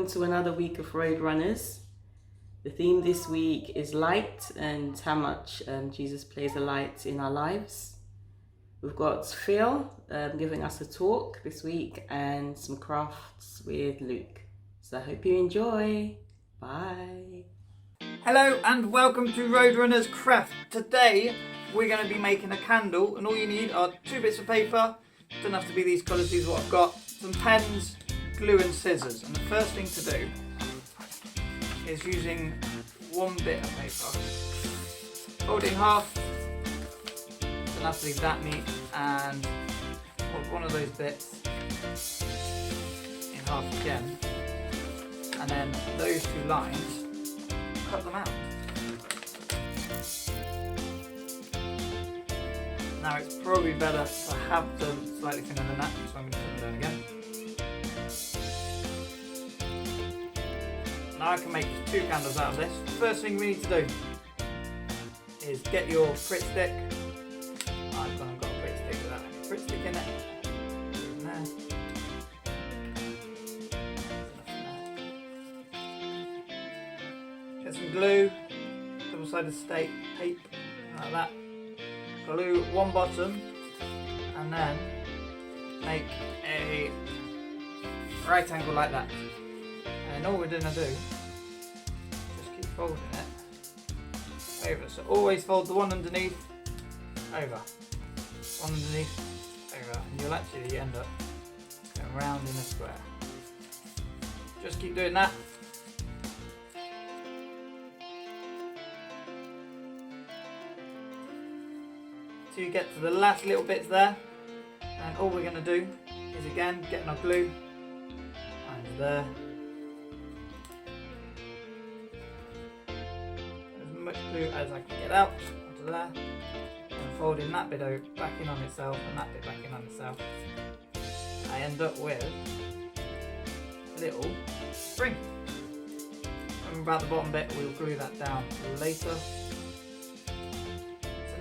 welcome to another week of RoadRunners. The theme this week is light and how much Jesus plays a light in our lives. We've got Phil giving us a talk this week and some crafts with Luke. So I hope you enjoy. Bye. Hello and welcome to RoadRunners Craft. Today we're going to be making a candle, and all you need are 2 bits of paper. Doesn't have to be these colours, these are what I've got. Some pens, glue and scissors. And the first thing to do is using 1 bit of paper. Fold it in half. Doesn't have to be that neat, and fold one of those bits in half again. And then those 2 lines, cut them out. Now it's probably better to have them slightly thinner than that, so I'm going to put them down again. Now I can make 2 candles out of this. First thing we need to do is get your Pritt stick. I've got a Pritt stick with that Pritt stick in it. In there. Get some glue, double-sided tape, like that. Glue 1 bottom, and then make a right angle like that. And all we're going to do, just keep folding it over. So always fold the one underneath over, one underneath over, and you'll actually end up going round in a square. Just keep doing that. Till you get to the last little bits there, and all we're going to do is again getting our glue and there. As much glue as I can get out onto there, and folding that bit back in on itself and that bit back in on itself. I end up with a little spring. Remember about the bottom bit, we'll glue that down later.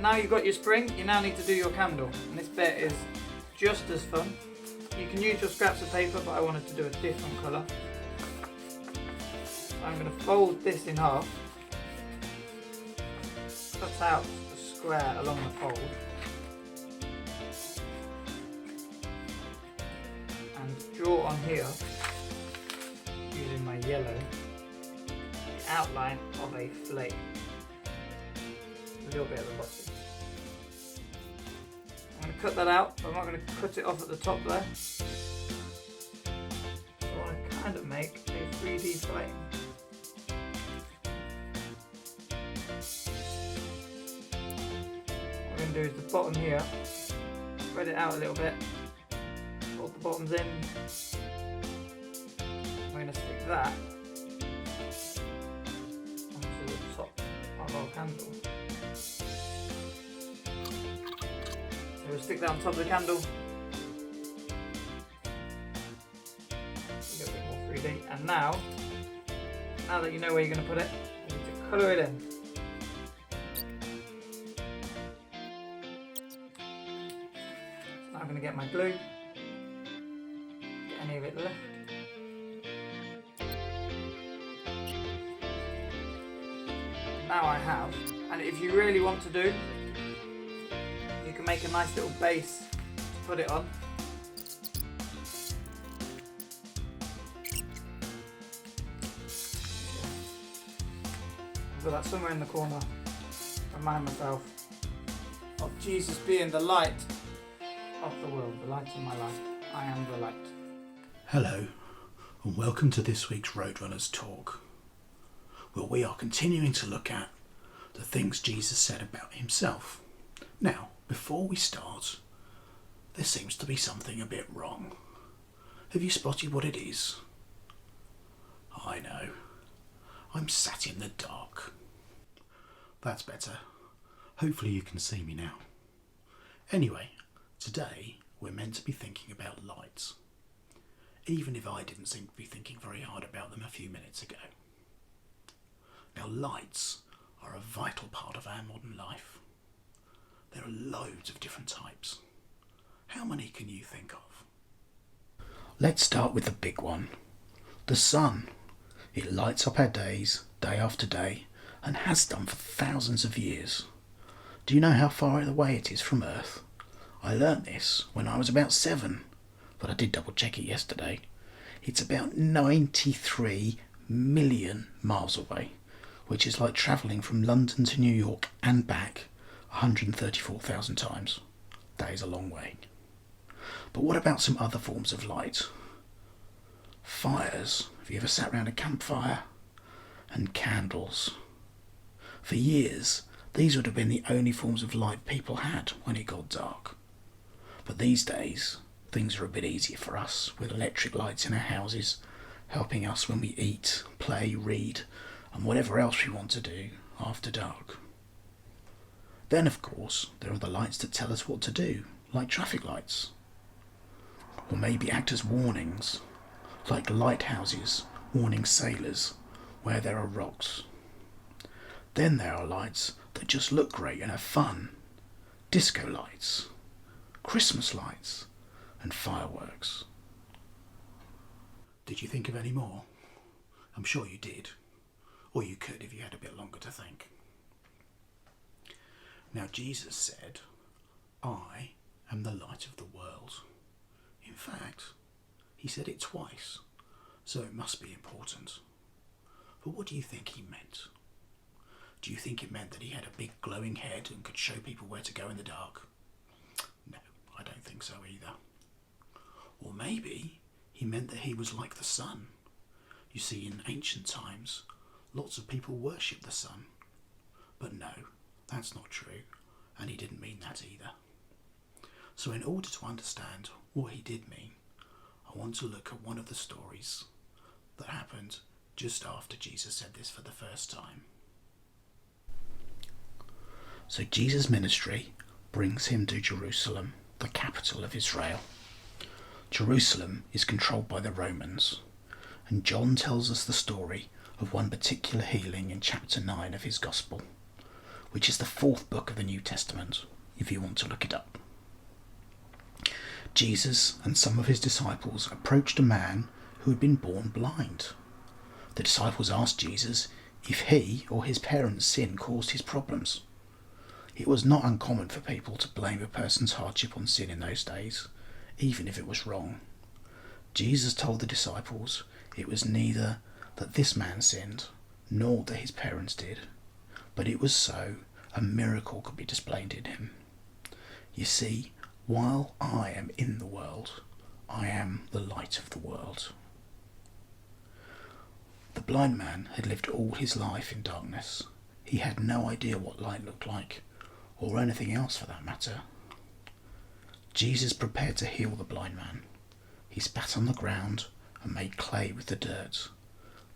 Now you've got your spring, you now need to do your candle, and this bit is just as fun. You can use your scraps of paper, but I wanted to do a different colour. So I'm going to fold this in half, cut out a square along the fold, and draw on here, using my yellow, the outline of a flame. A little bit at the bottom. I'm going to cut that out, but I'm not going to cut it off at the top there. So I want to kind of make a 3D flame. What we're going to do is the bottom here, spread it out a little bit, fold the bottoms in. I'm going to stick that onto the top of our candle. We'll stick that on top of the candle. A little bit more 3D. And now that you know where you're going to put it, you need to colour it in. So now I'm going to get my glue. Get any of it left. Now I have, and if you really want to do, you can make a nice little base to put it on. I've got that somewhere in the corner. Remind myself of Jesus being the light of the world, the light of my life. I am the light. Hello, and welcome to this week's RoadRunners talk, where we are continuing to look at the things Jesus said about himself. Now, before we start, there seems to be something a bit wrong. Have you spotted what it is? I know. I'm sat in the dark. That's better. Hopefully you can see me now. Anyway, today we're meant to be thinking about lights, even if I didn't seem to be thinking very hard about them a few minutes ago. Now, lights are a vital part of our modern life. There are loads of different types. How many can you think of? Let's start with the big one, The sun. It lights up our days, day after day, and has done for thousands of years. Do you know how far away it is from Earth? I learnt this when I was about 7, but I did double check it yesterday. It's about 93 million miles away, which is like travelling from London to New York and back 134,000 times. That is a long way. But what about some other forms of light? Fires. Have you ever sat round a campfire? And candles. For years, these would have been the only forms of light people had when it got dark. But these days, things are a bit easier for us, with electric lights in our houses, helping us when we eat, play, read, and whatever else we want to do after dark. Then, of course, there are the lights that tell us what to do, like traffic lights. Or maybe act as warnings, like lighthouses warning sailors where there are rocks. Then there are lights that just look great and have fun. Disco lights, Christmas lights, and fireworks. Did you think of any more? I'm sure you did. Or you could if you had a bit longer to think. Now Jesus said, I am the light of the world. In fact, he said it twice, so it must be important. But what do you think he meant? Do you think it meant that he had a big glowing head and could show people where to go in the dark? No, I don't think so either. Or maybe he meant that he was like the sun. You see, in ancient times, lots of people worshipped the sun. But no, that's not true, and he didn't mean that either. So in order to understand what he did mean, I want to look at one of the stories that happened just after Jesus said this for the first time. So Jesus' ministry brings him to Jerusalem, the capital of Israel. Jerusalem is controlled by the Romans, and John tells us the story of one particular healing in chapter 9 of his Gospel, which is the 4th book of the New Testament, if you want to look it up. Jesus and some of his disciples approached a man who had been born blind. The disciples asked Jesus if he or his parents' sin caused his problems. It was not uncommon for people to blame a person's hardship on sin in those days, even if it was wrong. Jesus told the disciples it was neither that this man sinned, nor that his parents did, but it was so a miracle could be displayed in him. You see, while I am in the world, I am the light of the world. The blind man had lived all his life in darkness. He had no idea what light looked like, or anything else for that matter. Jesus prepared to heal the blind man. He spat on the ground and made clay with the dirt.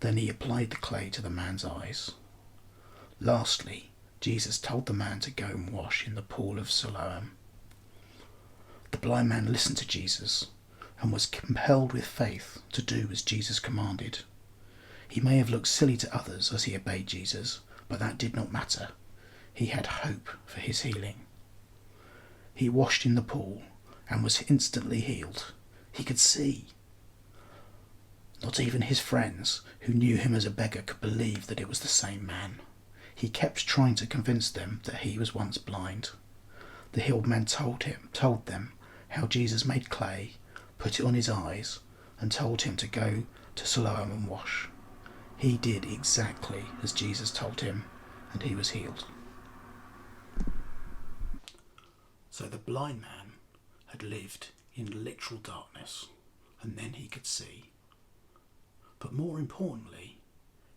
Then he applied the clay to the man's eyes. Lastly, Jesus told the man to go and wash in the pool of Siloam. The blind man listened to Jesus and was compelled with faith to do as Jesus commanded. He may have looked silly to others as he obeyed Jesus, but that did not matter. He had hope for his healing. He washed in the pool and was instantly healed. He could see. Not even his friends, who knew him as a beggar, could believe that it was the same man. He kept trying to convince them that he was once blind. The healed man told them how Jesus made clay, put it on his eyes, and told him to go to Siloam and wash. He did exactly as Jesus told him, and he was healed. So the blind man had lived in literal darkness, and then he could see. But more importantly,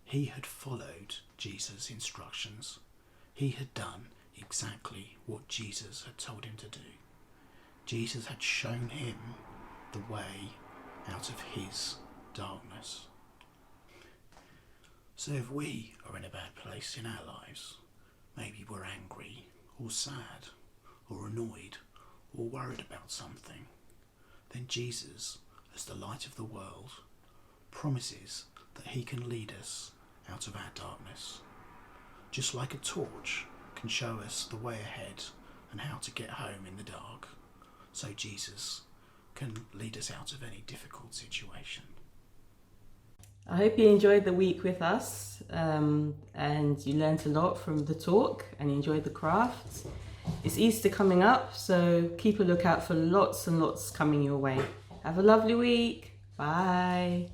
he had followed Jesus' instructions. He had done exactly what Jesus had told him to do. Jesus had shown him the way out of his darkness. So if we are in a bad place in our lives, maybe we're angry or sad or annoyed or worried about something, then Jesus, as the light of the world, promises that he can lead us out of our darkness. Just like a torch can show us the way ahead and how to get home in the dark, so Jesus can lead us out of any difficult situation. I hope you enjoyed the week with us and you learned a lot from the talk and you enjoyed the craft. It's Easter coming up, so keep a lookout for lots and lots coming your way. Have a lovely week. Bye.